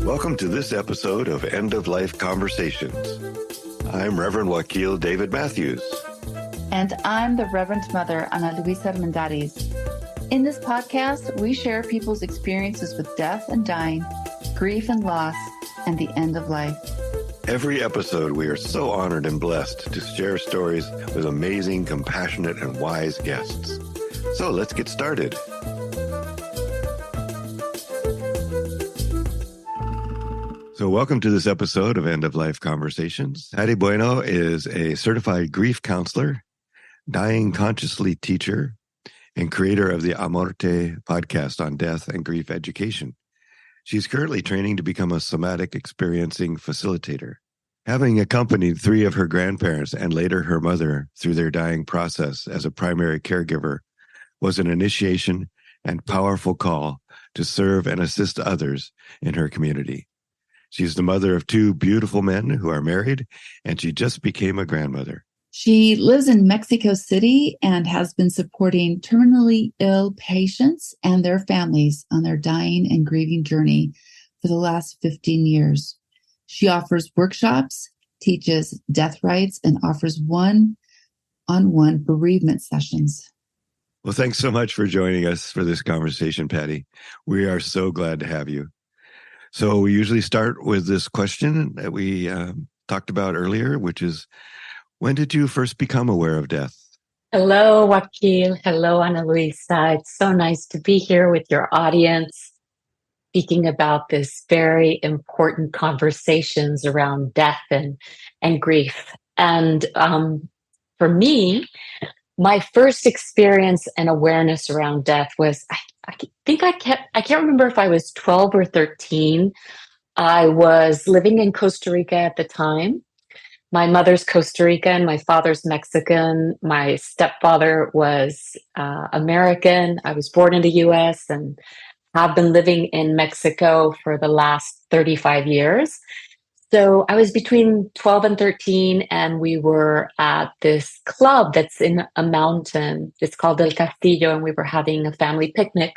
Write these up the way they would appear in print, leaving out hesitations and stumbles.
Welcome to this episode of End of Life Conversations. I'm Reverend Wakil David Matthews. And I'm the Reverend Mother Ana Luisa Armendariz. In this podcast, we share people's experiences with death and dying, grief and loss, and the end of life. Every episode, we are so honored and blessed to share stories with amazing, compassionate, and wise guests. So let's get started. So welcome to this episode of End of Life Conversations. Patty Bueno is a certified grief counselor, dying consciously teacher, and creator of the Amorté podcast on death and grief education. She's currently training to become a somatic experiencing facilitator. Having accompanied 3 of her grandparents and later her mother through their dying process as a primary caregiver was an initiation and powerful call to serve and assist others in her community. She's the mother of 2 beautiful men who are married, and she just became a grandmother. She lives in Mexico City and has been supporting terminally ill patients and their families on their dying and grieving journey for the last 15 years. She offers workshops, teaches Death Rites, and offers one-on-one bereavement sessions. Well, thanks so much for joining us for this conversation, Patty. We are so glad to have you. So we usually start with this question that we talked about earlier, which is, when did you first become aware of death? Hello, Wakil. Hello, Ana Luisa. It's so nice to be here with your audience, speaking about this very important conversations around death and grief. And for me, my first experience and awareness around death was, I can't remember if I was 12 or 13. I was living in Costa Rica at the time. My mother's Costa Rican, my father's Mexican. My stepfather was American. I was born in the US and have been living in Mexico for the last 35 years. So I was between 12 and 13, and we were at this club that's in a mountain. It's called El Castillo, and we were having a family picnic.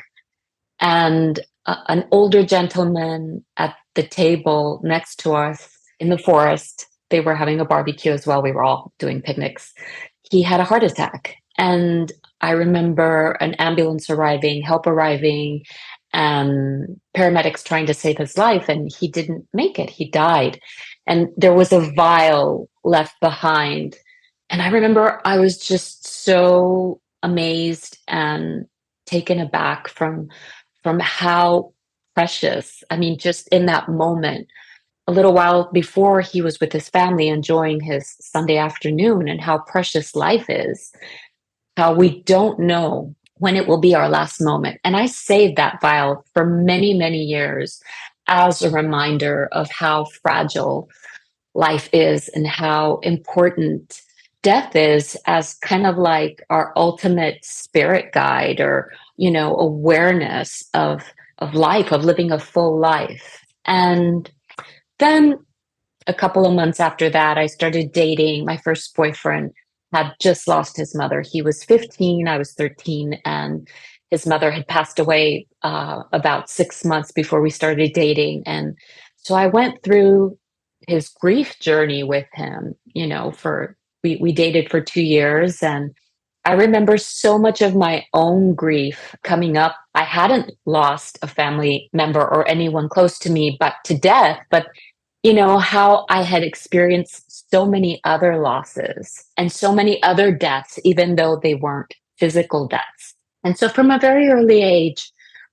And an older gentleman at the table next to us in the forest, they were having a barbecue as well. We were all doing picnics. He had a heart attack. And I remember an ambulance arriving, help arriving, and paramedics trying to save his life, and he didn't make it. He died. And there was a vial left behind. And I remember I was just so amazed and taken aback from how precious, just in that moment, a little while before he was with his family enjoying his Sunday afternoon, and how precious life is, how we don't know when it will be our last moment. And I saved that vial for many, many years as a reminder of how fragile life is and how important death is as kind of like our ultimate spirit guide, or, awareness of life, of living a full life. And then a couple of months after that, I started dating. My first boyfriend had just lost his mother. He was 15, I was 13, and his mother had passed away about 6 months before we started dating. And so I went through his grief journey with him, we dated for 2 years. And I remember so much of my own grief coming up. I hadn't lost a family member or anyone close to me, but to death. But how I had experienced so many other losses and so many other deaths, even though they weren't physical deaths. And so from a very early age,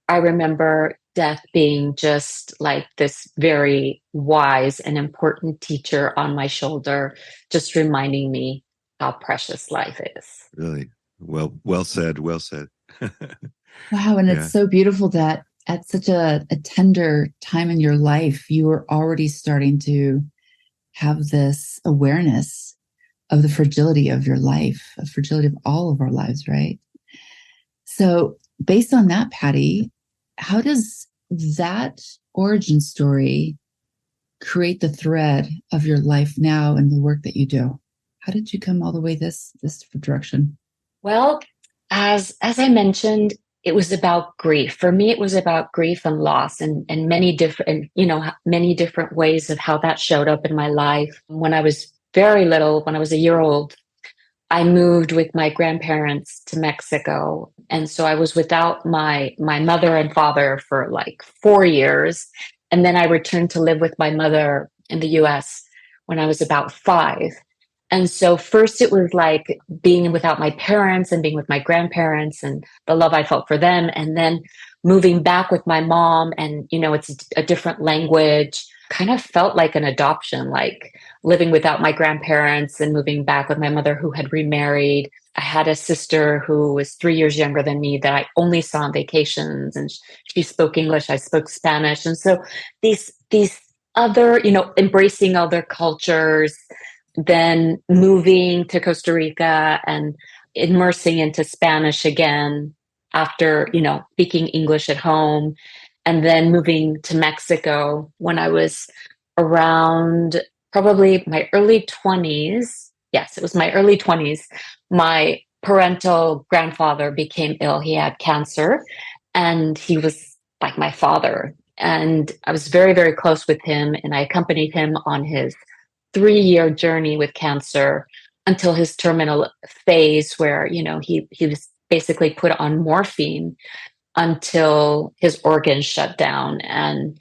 I remember death being just like this very wise and important teacher on my shoulder, just reminding me how precious life is. Really? Well said. Well said. Wow. And it's so beautiful that at such a tender time in your life, you were already starting to have this awareness of the fragility of your life, the fragility of all of our lives, right? So based on that, Patty, how does that origin story create the thread of your life now and the work that you do? How did you come all the way this direction? Well, as I mentioned, it was about grief. For me, it was about grief and loss and many different, many different ways of how that showed up in my life. When I was very little, when I was a year old, I moved with my grandparents to Mexico. And so I was without my mother and father for like 4 years. And then I returned to live with my mother in the US when I was about 5. And so first it was like being without my parents and being with my grandparents and the love I felt for them. And then moving back with my mom, and, it's a different language, kind of felt like an adoption, like living without my grandparents and moving back with my mother who had remarried. I had a sister who was 3 years younger than me that I only saw on vacations, and she spoke English, I spoke Spanish. And so these other, embracing other cultures, then moving to Costa Rica and immersing into Spanish again after, speaking English at home, and then moving to Mexico when I was around probably my early 20s. Yes, it was my early 20s. My parental grandfather became ill. He had cancer, and he was like my father. And I was very, very close with him, and I accompanied him on his 3-year journey with cancer until his terminal phase, where he was basically put on morphine until his organs shut down, and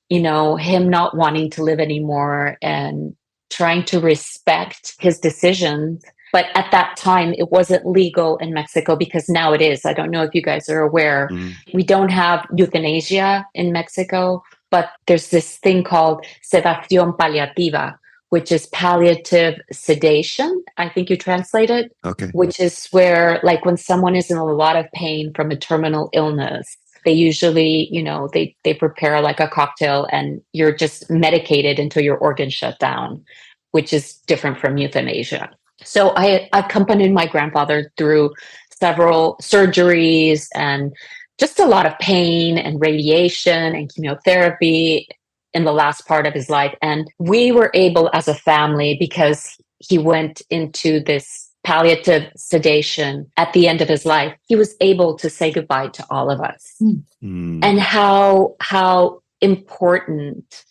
him not wanting to live anymore and trying to respect his decisions. But at that time, it wasn't legal in Mexico, because now it is. I don't know if you guys are aware. We don't have euthanasia in Mexico, but there's this thing called sedación paliativa, which is palliative sedation. I think you translate it. Okay. Which is where, like, when someone is in a lot of pain from a terminal illness, they usually, they prepare like a cocktail and you're just medicated until your organs shut down, which is different from euthanasia. So I accompanied my grandfather through several surgeries and just a lot of pain and radiation and chemotherapy in the last part of his life. And we were able as a family, because he went into this palliative sedation at the end of his life, he was able to say goodbye to all of us. And how important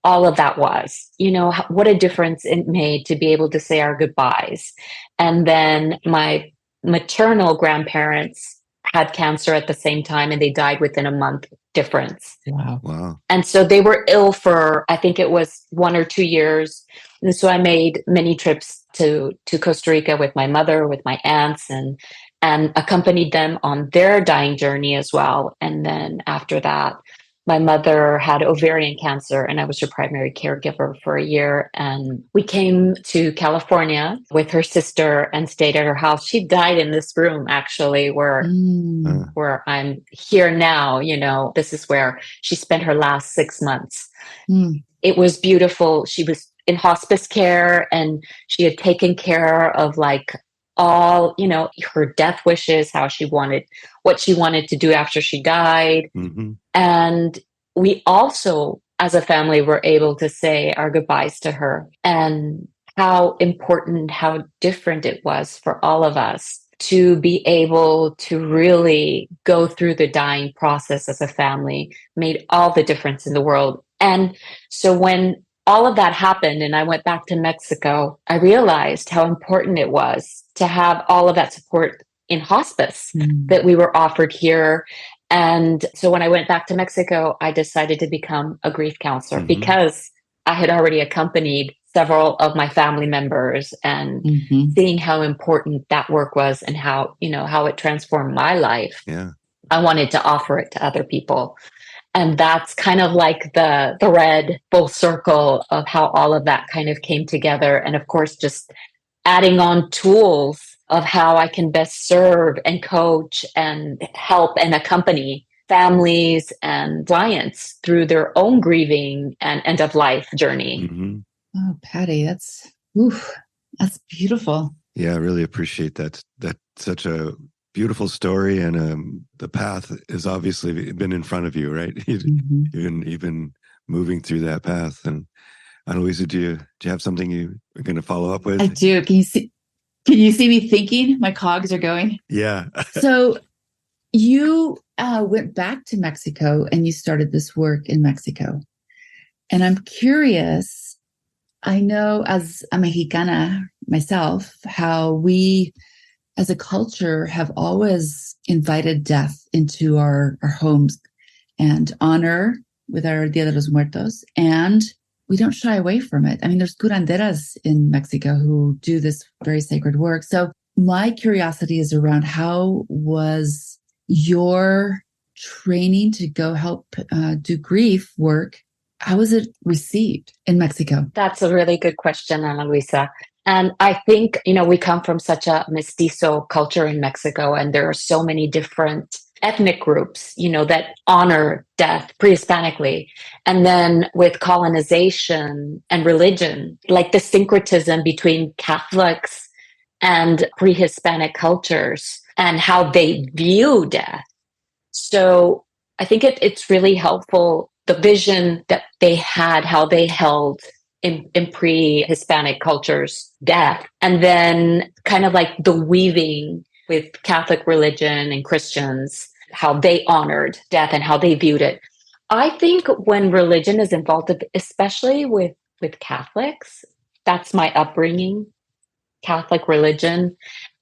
all of that was, what a difference it made to be able to say our goodbyes. And then my maternal grandparents had cancer at the same time, and they died within a month difference. Wow. And so they were ill for, I think it was 1 or 2 years. And so I made many trips to Costa Rica with my mother, with my aunts, and accompanied them on their dying journey as well. And then after that, my mother had ovarian cancer, and I was her primary caregiver for a year. And we came to California with her sister and stayed at her house. She died in this room, actually, where I'm here now. This is where she spent her last 6 months. It was beautiful. She was in hospice care, and she had taken care of like all, her death wishes, what she wanted to do after she died. And we also, as a family, were able to say our goodbyes to her, and how important, how different it was for all of us to be able to really go through the dying process as a family made all the difference in the world. And so when all of that happened and I went back to Mexico, I realized how important it was to have all of that support in hospice that we were offered here. And so when I went back to Mexico, I decided to become a grief counselor because I had already accompanied several of my family members, and seeing how important that work was and how it transformed my life. Yeah. I wanted to offer it to other people. And that's kind of like the thread, full circle of how all of that kind of came together. And of course, just adding on tools of how I can best serve and coach and help and accompany families and clients through their own grieving and end of life journey. Oh, Patty, that's beautiful. Yeah, I really appreciate that. That's such a beautiful story, and the path has obviously been in front of you, right? You've been moving through that path. And Ana-Luisa, do you have something you are going to follow up with? I do. Can you see me thinking? My cogs are going. Yeah. So you went back to Mexico and you started this work in Mexico. And I'm curious, I know as a Mexicana myself, how we as a culture have always invited death into our homes and honor with our Dia de los Muertos. And we don't shy away from it. I mean, there's curanderas in Mexico who do this very sacred work. So my curiosity is around how was your training to go help do grief work? How was it received in Mexico? That's a really good question, Ana Luisa. And I think, we come from such a mestizo culture in Mexico, and there are so many different ethnic groups, that honor death pre-Hispanically. And then with colonization and religion, like the syncretism between Catholics and pre-Hispanic cultures and how they view death. So I think it's really helpful, the vision that they had, how they held in pre-Hispanic cultures death, and then kind of like the weaving with Catholic religion and Christians, how they honored death and how they viewed it. I think when religion is involved, especially with Catholics, that's my upbringing, Catholic religion.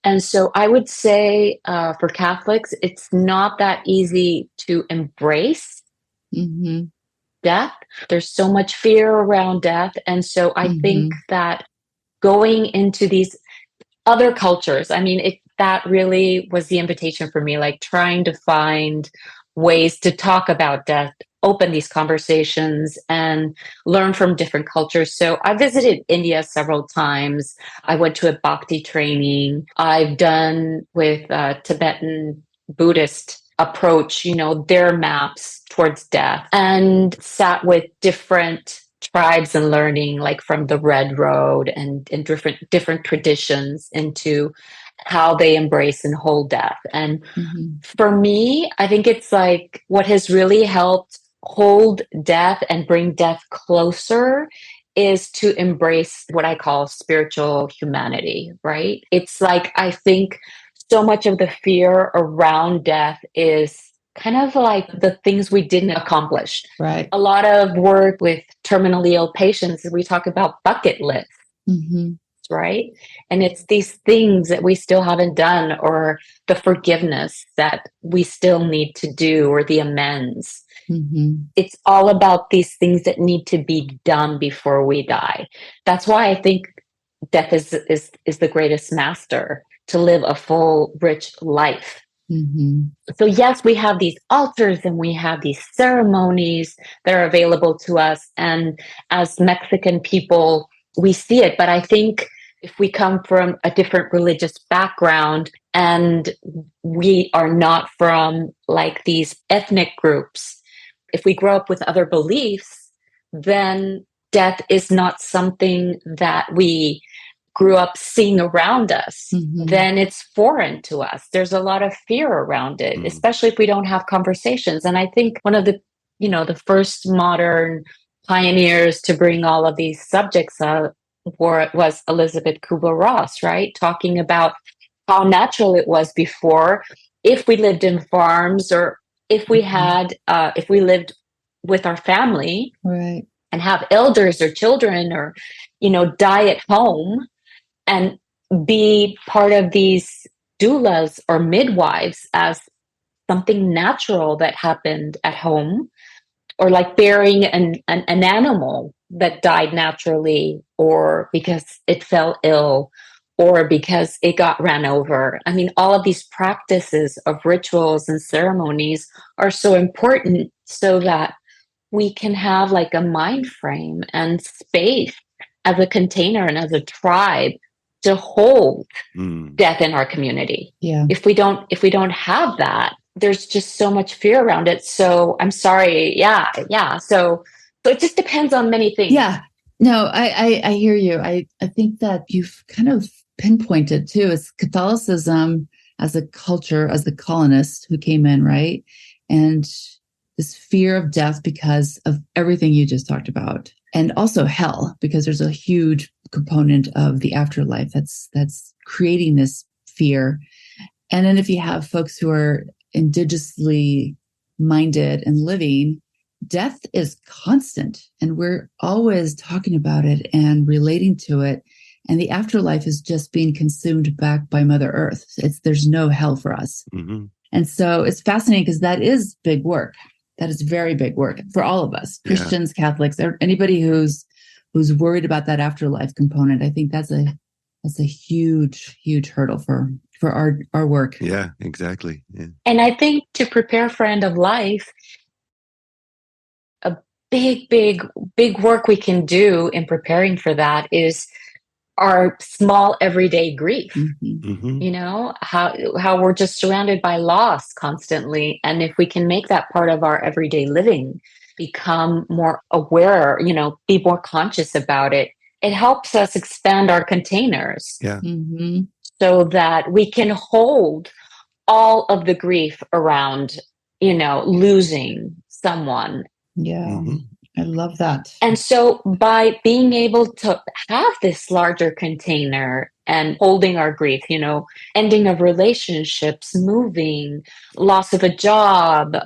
And so I would say for Catholics, it's not that easy to embrace death. There's so much fear around death. And so I think that going into these other cultures, I mean, that really was the invitation for me, like trying to find ways to talk about death, open these conversations and learn from different cultures. So I visited India several times. I went to a bhakti training. I've done with Tibetan Buddhist approach, their maps towards death, and sat with different tribes and learning, like from the Red Road and different traditions into how they embrace and hold death. And for me, I think it's like what has really helped hold death and bring death closer is to embrace what I call spiritual humanity, right? It's like, I think so much of the fear around death is kind of like the things we didn't accomplish. Right. A lot of work with terminally ill patients, we talk about bucket lists, right? And it's these things that we still haven't done, or the forgiveness that we still need to do, or the amends. It's all about these things that need to be done before we die. That's why I think death is the greatest master to live a full, rich life. So yes, we have these altars and we have these ceremonies that are available to us. And as Mexican people, we see it. But I think if we come from a different religious background and we are not from like these ethnic groups, if we grow up with other beliefs, then death is not something that we grew up seeing around us, then it's foreign to us. There's a lot of fear around it, especially if we don't have conversations. And I think one of the, the first modern pioneers to bring all of these subjects was Elizabeth Kubler-Ross, right? Talking about how natural it was before, if we lived in farms, or if we had, if we lived with our family, right, and have elders or children, or, die at home, and be part of these doulas or midwives as something natural that happened at home, or like burying an animal that died naturally, or because it fell ill, or because it got ran over. I mean, all of these practices of rituals and ceremonies are so important so that we can have like a mind frame and space as a container and as a tribe to hold death in our community. Yeah. If we don't have that, there's just so much fear around it. So I'm sorry. Yeah. So it just depends on many things. Yeah. No, I hear you. I think that you've kind of pinpointed too. It's Catholicism as a culture, as the colonists who came in, right? And this fear of death because of everything you just talked about. And also hell, because there's a huge component of the afterlife that's creating this fear. And then if you have folks who are indigenously minded and living, death is constant, and we're always talking about it and relating to it. And the afterlife is just being consumed back by Mother Earth. There's no hell for us. Mm-hmm. And so it's fascinating because that is big work. That is very big work for all of us, Christians, Catholics, anybody who's worried about that afterlife component. I think that's a huge, huge hurdle for our work. Yeah, exactly. Yeah. And I think to prepare for end of life, a big work we can do in preparing for that is our small everyday grief. Mm-hmm. Mm-hmm. How we're just surrounded by loss constantly. And if we can make that part of our everyday living, become more aware, be more conscious about it, it helps us expand our containers. Yeah. Mm-hmm. So that we can hold all of the grief around, losing someone. Yeah. Mm-hmm. I love that. And so by being able to have this larger container and holding our grief, ending of relationships, moving, loss of a job,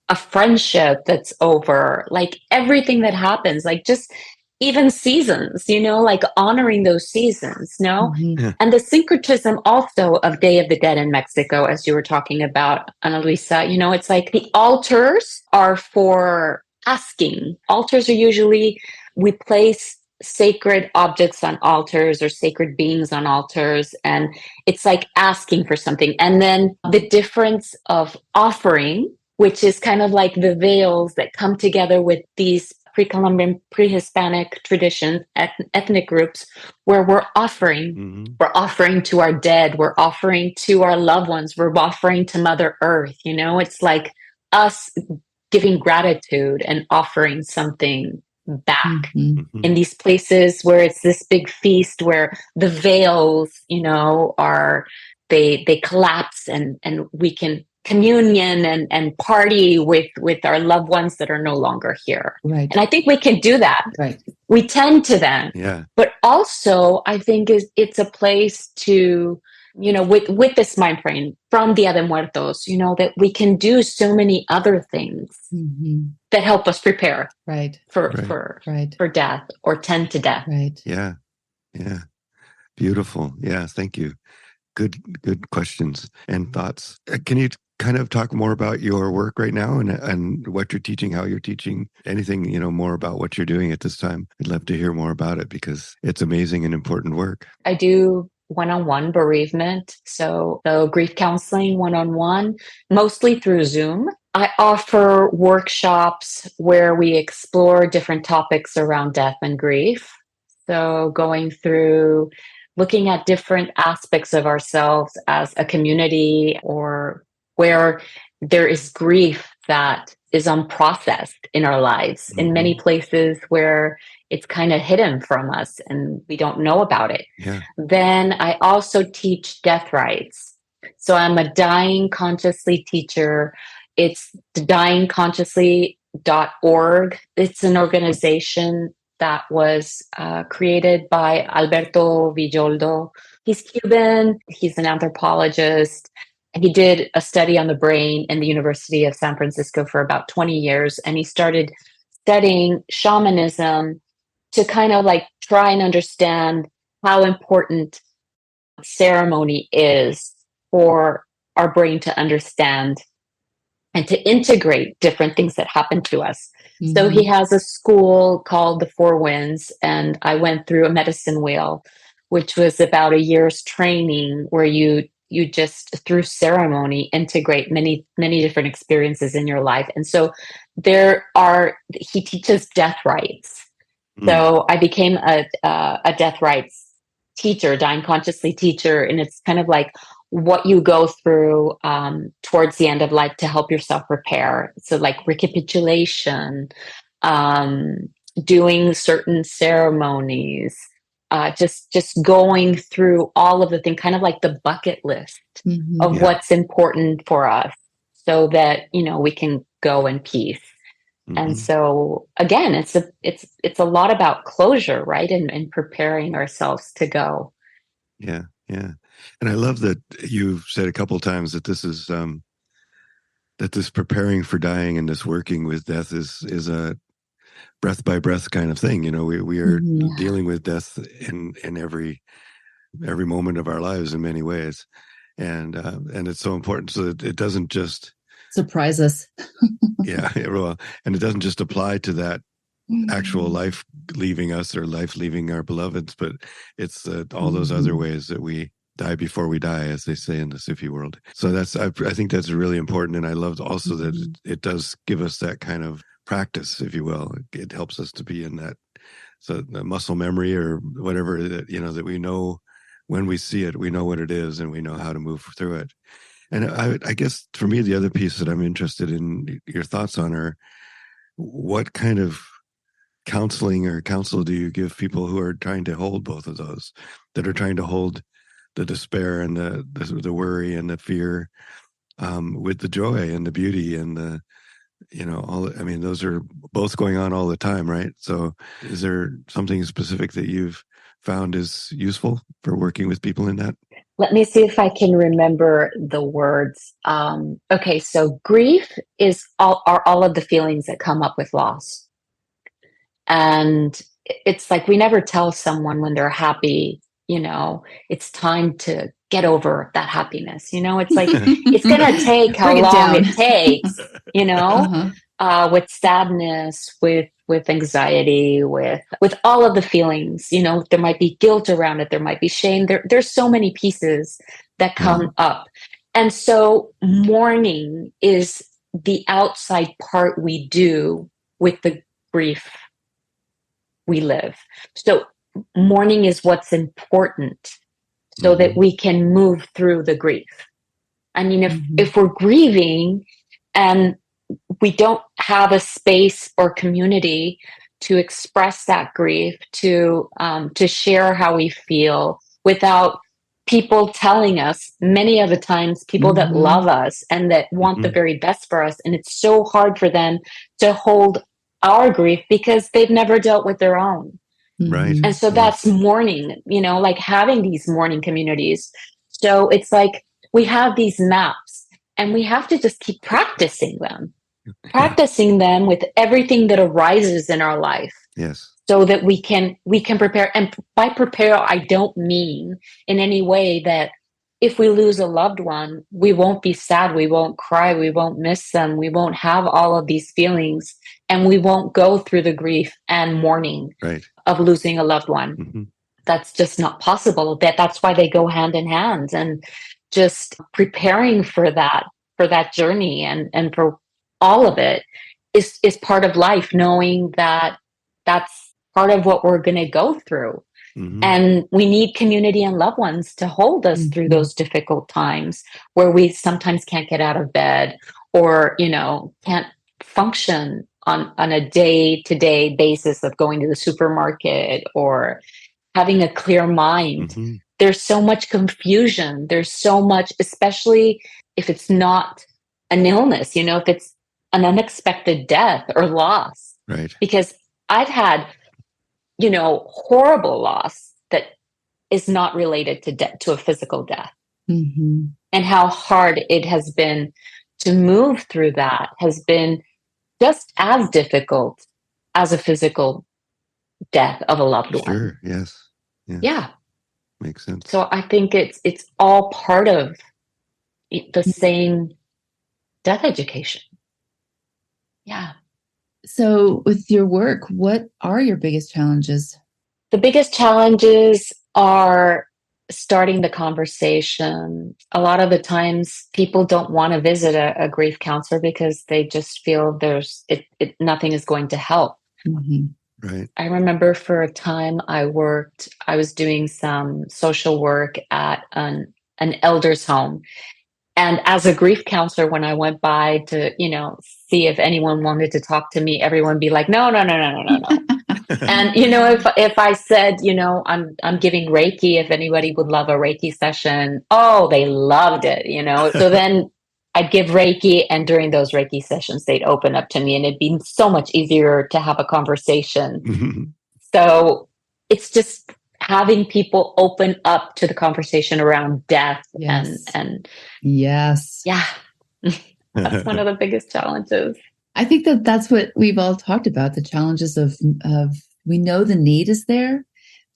a friendship that's over, like everything that happens, like just even seasons, like honoring those seasons, Mm-hmm. Yeah. And the syncretism also of Day of the Dead in Mexico, as you were talking about, Ana Luisa, it's like the altars are for asking. Altars are usually, we place sacred objects on altars or sacred beings on altars, and it's like asking for something. And then the difference of offering, which is kind of like the veils that come together with these pre-Columbian, pre-Hispanic traditions, ethnic groups, where we're offering to our dead, we're offering to our loved ones, we're offering to Mother Earth. It's like us giving gratitude and offering something back in these places where it's this big feast where the veils, they collapse and we can communion and party with our loved ones that are no longer here. Right. And I think we can do that. Right. We tend to then. Yeah. But also I think it's a place to, with this mind frame from Dia de Muertos, that we can do so many other things that help us prepare for death or tend to death. Right. Yeah. Yeah. Beautiful. Yeah. Thank you. Good questions and thoughts. Can you kind of talk more about your work right now and what you're teaching, how you're teaching, anything, more about what you're doing at this time? I'd love to hear more about it because it's amazing and important work. I do one-on-one bereavement. So grief counseling one-on-one, mostly through Zoom. I offer workshops where we explore different topics around death and grief. So going through looking at different aspects of ourselves as a community or where there is grief that is unprocessed in our lives, in many places where it's kind of hidden from us and we don't know about it. Yeah. Then I also teach Death Rites. So I'm a dying consciously teacher. It's dyingconsciously.org. It's an organization that was created by Alberto Villoldo. He's Cuban. He's an anthropologist. He did a study on the brain in the University of San Francisco for about 20 years. And he started studying shamanism to kind of like try and understand how important ceremony is for our brain to understand and to integrate different things that happen to us. So he has a school called the Four Winds, and I went through a medicine wheel, which was about a year's training where you just through ceremony integrate many different experiences in your life. And so he teaches Death Rites. So I became a Death Rites teacher, dying consciously teacher, and it's kind of like what you go through towards the end of life to help yourself prepare. So like recapitulation, doing certain ceremonies, just going through all of the things, kind of like the bucket list of what's important for us so that, we can go in peace. And so again, it's a lot about closure, right? And preparing ourselves to go. Yeah. Yeah. And I love that you've said a couple of times that this is that this preparing for dying and this working with death is a breath by breath kind of thing. We are dealing with death in every moment of our lives in many ways, and it's so important so that it doesn't just surprise us. Yeah, well, and it doesn't just apply to that actual life leaving us or life leaving our beloveds, but it's all those other ways that we die before we die, as they say in the Sufi world. So I think that's really important, and I love also that it does give us that kind of practice, if you will. It helps us to be in that, so the muscle memory or whatever that that we know when we see it, we know what it is, and we know how to move through it. And I guess for me, the other piece that I'm interested in your thoughts on are, what kind of counseling or counsel do you give people who are trying to hold both of those, that are trying to hold the despair and the worry and the fear with the joy and the beauty and the those are both going on all the time, right? So is there something specific that you've found is useful for working with people in that? Let me see if I can remember the words. Okay, so grief are all of the feelings that come up with loss. And it's like we never tell someone when they're happy, it's time to get over that happiness. It's like, it's going to take how long it takes, with sadness, with anxiety, with all of the feelings. There might be guilt around it. There might be shame. There's so many pieces that come up. And so mourning is the outside part we do with the grief we live. So mourning is what's important so that we can move through the grief. I mean, if we're grieving and we don't have a space or community to express that grief, to share how we feel without people telling us, many of the times people that love us and that want the very best for us. And it's so hard for them to hold our grief because they've never dealt with their own. Right. And so that's mourning, like having these mourning communities. So it's like we have these maps and we have to just keep practicing them with everything that arises in our life. Yes. So that we can prepare. And by prepare, I don't mean in any way that if we lose a loved one, we won't be sad, we won't cry, we won't miss them, we won't have all of these feelings, and we won't go through the grief and mourning of losing a loved one. That's just not possible. That's why they go hand in hand, and just preparing for that journey and for all of it is part of life, knowing that that's part of what we're going to go through. And we need community and loved ones to hold us through those difficult times where we sometimes can't get out of bed or, can't function on a day-to-day basis of going to the supermarket or having a clear mind. There's so much confusion. There's so much, especially if it's not an illness, if it's an unexpected death or loss. Right. Because I've had horrible loss that is not related to a physical death. And how hard it has been to move through that has been just as difficult as a physical death of a loved one. Sure, yes. Yeah. Makes sense. So I think it's all part of the same death education. Yeah. So with your work, what are your biggest challenges? The biggest challenges are starting the conversation. A lot of the times people don't want to visit a grief counselor because they just feel nothing is going to help. Right. I remember for a time I was doing some social work at an elder's home. And as a grief counselor, when I went by to, see if anyone wanted to talk to me, everyone would be like, no. And, if I said, I'm giving Reiki, if anybody would love a Reiki session, oh, they loved it, So then I'd give Reiki, and during those Reiki sessions, they'd open up to me and it'd be so much easier to have a conversation. So it's just having people open up to the conversation around death and yes. Yeah. That's one of the biggest challenges. I think that that's what we've all talked about, the challenges of we know the need is there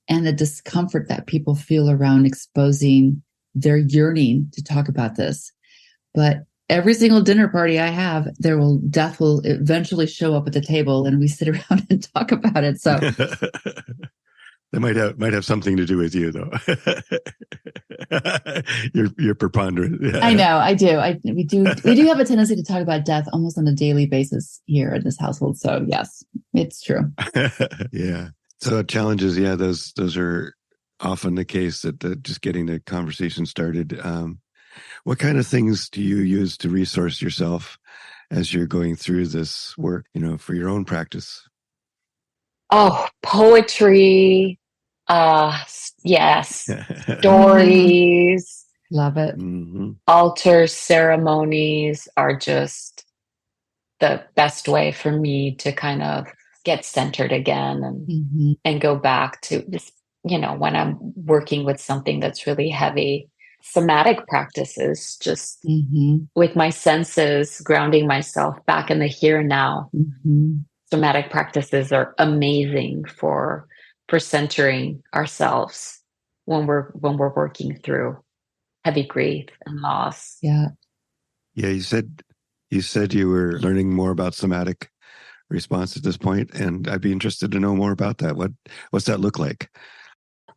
and the discomfort that people feel around exposing their yearning to talk about this. But every single dinner party I have, death will eventually show up at the table and we sit around and talk about it. So that might have something to do with you, though. You're preponderant. Yeah. I know, I do. We do have a tendency to talk about death almost on a daily basis here in this household. So yes, it's true. Yeah. So challenges, yeah, those are often the case that just getting the conversation started. What kind of things do you use to resource yourself as you're going through this work, for your own practice? Oh, poetry. Yes. Stories. Love it. Mm-hmm. Altar ceremonies are just the best way for me to kind of get centered again and go back to this, when I'm working with something that's really heavy. Somatic practices, just with my senses, grounding myself back in the here and now. Somatic practices are amazing for centering ourselves when we're working through heavy grief and loss. Yeah. You said you were learning more about somatic response at this point, and I'd be interested to know more about that. What's that look like?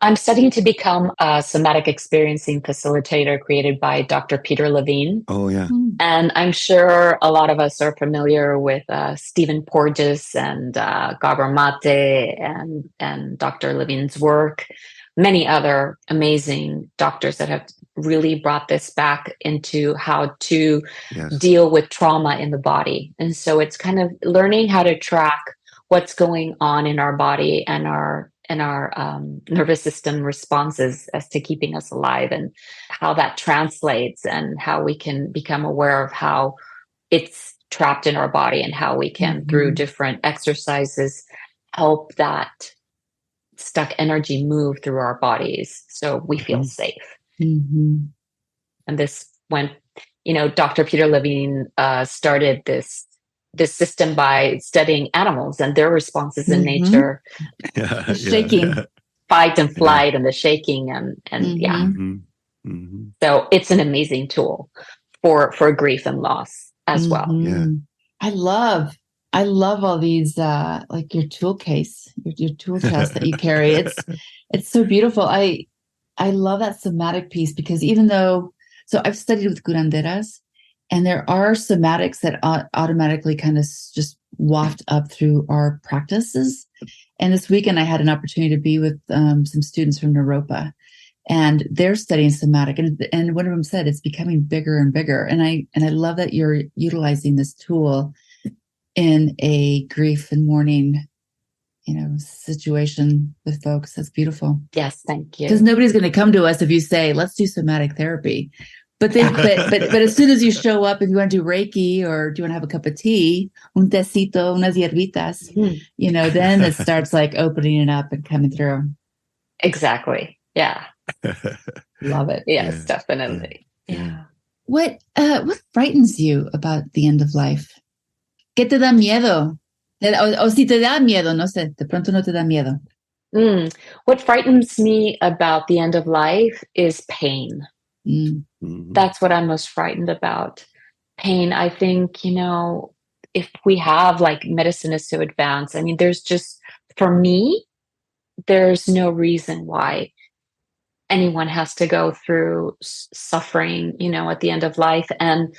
I'm studying to become a somatic experiencing facilitator created by Dr. Peter Levine. Oh, yeah. And I'm sure a lot of us are familiar with Stephen Porges and Gabor Mate and Dr. Levine's work. Many other amazing doctors that have really brought this back into how to deal with trauma in the body. And so it's kind of learning how to track what's going on in our body and our nervous system responses as to keeping us alive, and how that translates, and how we can become aware of how it's trapped in our body, and how we can, through different exercises, help that stuck energy move through our bodies so we feel safe. And this went, Dr. Peter Levine started this system by studying animals and their responses in nature, the shaking, fight and flight, and the shaking, and So it's an amazing tool for grief and loss as well. Yeah, I love all these like your tool case, your tool chest that you carry. It's so beautiful. I love that somatic piece, because even though, so I've studied with curanderas, and there are somatics that automatically kind of just waft up through our practices. And this weekend, I had an opportunity to be with some students from Naropa, and they're studying somatic. And one of them said it's becoming bigger and bigger. And I love that you're utilizing this tool in a grief and mourning, situation with folks. That's beautiful. Yes, thank you. Because nobody's going to come to us if you say, let's do somatic therapy. But as soon as you show up, if you want to do Reiki, or do you want to have a cup of tea, un tecito, unas hierbitas, then it starts like opening it up and coming through. Exactly. Yeah. Love it. Yes, definitely. Yeah. What frightens you about the end of life? ¿Qué te da miedo? O si te da miedo, no sé, de pronto no te da miedo. What frightens me about the end of life is pain. That's what I'm most frightened about. Pain. I think, if we have, like, medicine is so advanced, I mean, for me, there's no reason why anyone has to go through suffering, at the end of life. And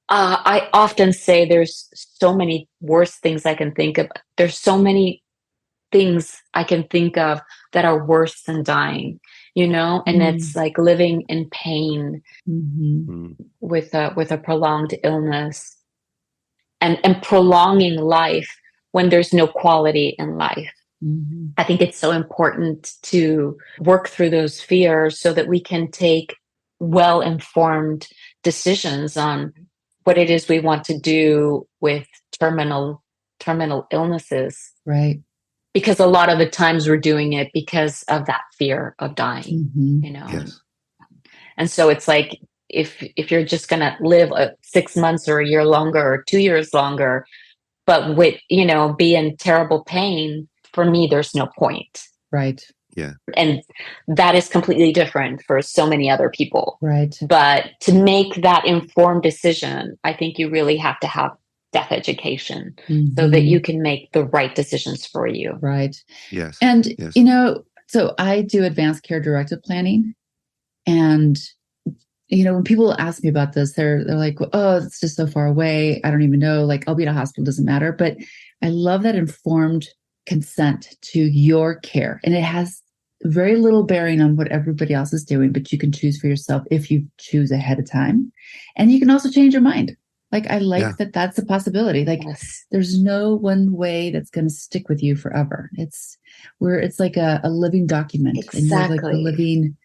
I often say there's so many worse things I can think of. There's so many things I can think of that are worse than dying, and it's like living in pain with a prolonged illness, and prolonging life when there's no quality in life. I think it's so important to work through those fears so that we can take well-informed decisions on what it is we want to do with terminal illnesses. Right. Because a lot of the times we're doing it because of that fear of dying, Yes. And so it's like, if you're just going to live 6 months or a year longer or 2 years longer, but with, be in terrible pain, for me, there's no point. Right. Yeah. And that is completely different for so many other people. Right. But to make that informed decision, I think you really have to have death education so that you can make the right decisions for you. Right. Yes. And, yes. So I do advanced care directive planning. And, when people ask me about this, they're like, oh, it's just so far away. I don't even know. Like, I'll be at a hospital, doesn't matter. But I love that informed consent to your care. And it has very little bearing on what everybody else is doing, but you can choose for yourself if you choose ahead of time. And you can also change your mind. Like, I like that that's a possibility. Like, there's no one way that's going to stick with you forever. It's like a living document. Exactly. And you're like the living,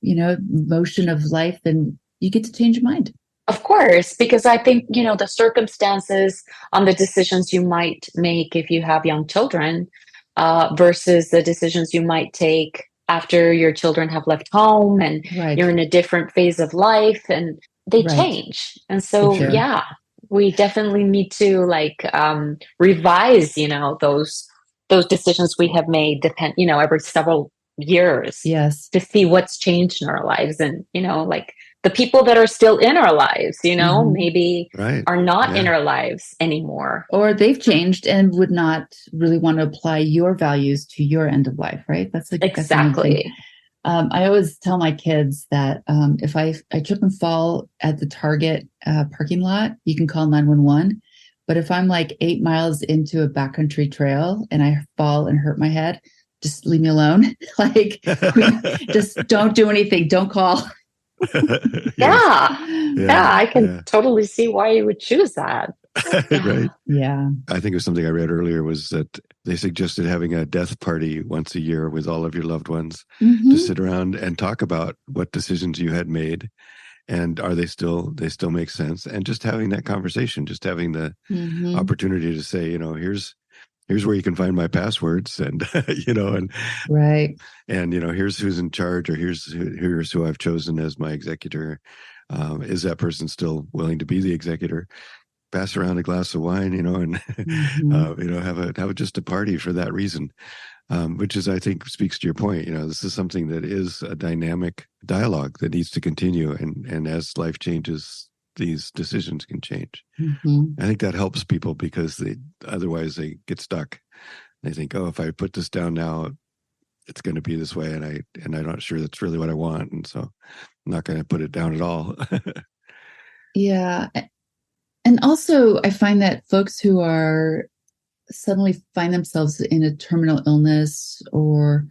motion of life, and you get to change your mind. Of course, because I think, the circumstances on the decisions you might make if you have young children versus the decisions you might take after your children have left home and you're in a different phase of life, and they change. And so, we definitely need to revise, those decisions we have made every several years. Yes. To see what's changed in our lives. And, the people that are still in our lives, maybe are not in our lives anymore. Or they've changed and would not really want to apply your values to your end of life, right? That's exactly. I always tell my kids that if I trip and fall at the Target parking lot, you can call 911. But if I'm like 8 miles into a backcountry trail and I fall and hurt my head, just leave me alone. Just don't do anything. Don't call. I can totally see why you would choose that. Right. Yeah. I think it was something I read earlier was that they suggested having a death party once a year with all of your loved ones to sit around and talk about what decisions you had made and they still make sense, and just having that conversation, just having the opportunity to say, here's where you can find my passwords, and and right, and here's who's in charge, or here's who I've chosen as my executor. Is that person still willing to be the executor? Pass around a glass of wine, and have just a party for that reason, which is, I think, speaks to your point. This is something that is a dynamic dialogue that needs to continue, and as life changes, these decisions can change. I think that helps people, because otherwise they get stuck. They think, oh, if I put this down now, it's going to be this way, and I'm not sure that's really what I want, and so I'm not going to put it down at all. Yeah. And also, I find that folks who are suddenly find themselves in a terminal illness or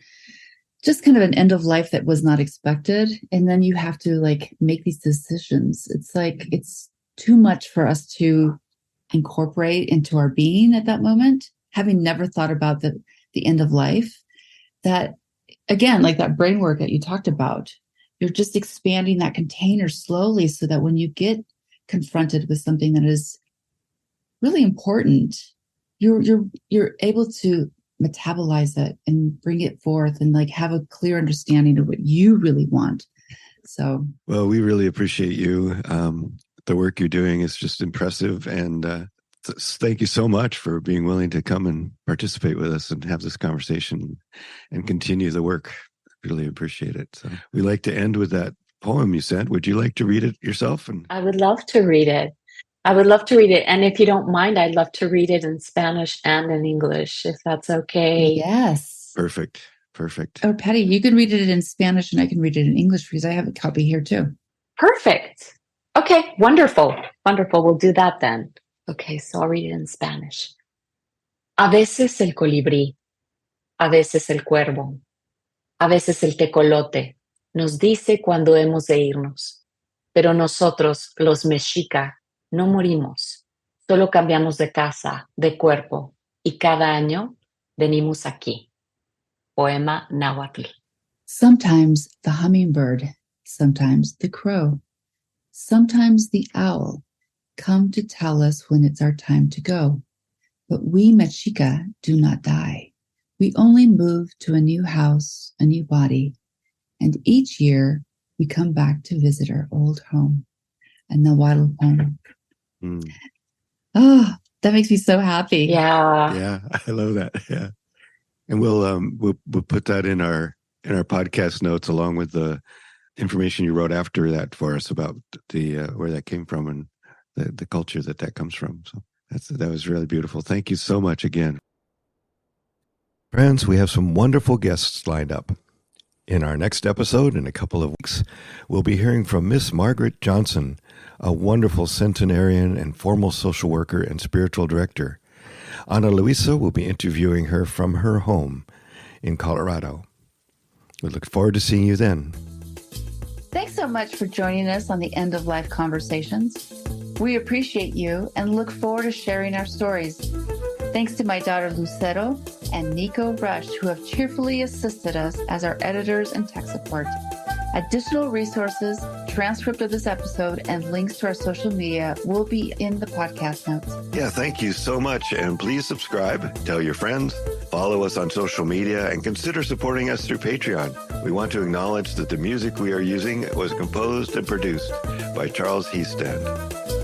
just kind of an end of life that was not expected, and then you have to make these decisions. It's like it's too much for us to incorporate into our being at that moment, having never thought about the end of life. That, again, like that brain work that you talked about, you're just expanding that container slowly so that when you get confronted with something that is really important, you're able to metabolize it and bring it forth and have a clear understanding of what you really want. So, well, we really appreciate you. The work you're doing is just impressive, and thank you so much for being willing to come and participate with us and have this conversation and continue the work. Really appreciate it. So we like to end with that poem you sent. Would you like to read it yourself? And I would love to read it. And if you don't mind, I'd love to read it in Spanish and in English, if that's okay. Yes. Perfect. Oh, Patty, you can read it in Spanish and I can read it in English, because I have a copy here too. Perfect. Okay, wonderful. We'll do that then. Okay, so I'll read it in Spanish. A veces el colibrí, a veces el cuervo, a veces el tecolote nos dice cuándo hemos de irnos, pero nosotros, los mexica, no morimos, solo cambiamos de casa, de cuerpo, y cada año venimos aquí. Poema Nahuatl. Sometimes the hummingbird, sometimes the crow, sometimes the owl come to tell us when it's our time to go. But we Mexica do not die. We only move to a new house, a new body, and each year we come back to visit our old home. and Nahuatl. Mm. Oh, that makes me so happy. Yeah. I love that. Yeah. And we'll put that in our podcast notes along with the information you wrote after that for us about the where that came from and the culture that comes from. So that was really beautiful. Thank you so much again. Friends, we have some wonderful guests lined up. In our next episode, in a couple of weeks, we'll be hearing from Miss Margaret Johnson, a wonderful centenarian and formal social worker and spiritual director. Ana Luisa will be interviewing her from her home in Colorado. We look forward to seeing you then. Thanks so much for joining us on the End of Life Conversations. We appreciate you and look forward to sharing our stories. Thanks to my daughter Lucero and Nico Rush, who have cheerfully assisted us as our editors and tech support. Additional resources, transcript of this episode, and links to our social media will be in the podcast notes. Yeah, thank you so much. And please subscribe, tell your friends, follow us on social media, and consider supporting us through Patreon. We want to acknowledge that the music we are using was composed and produced by Charles Heastand.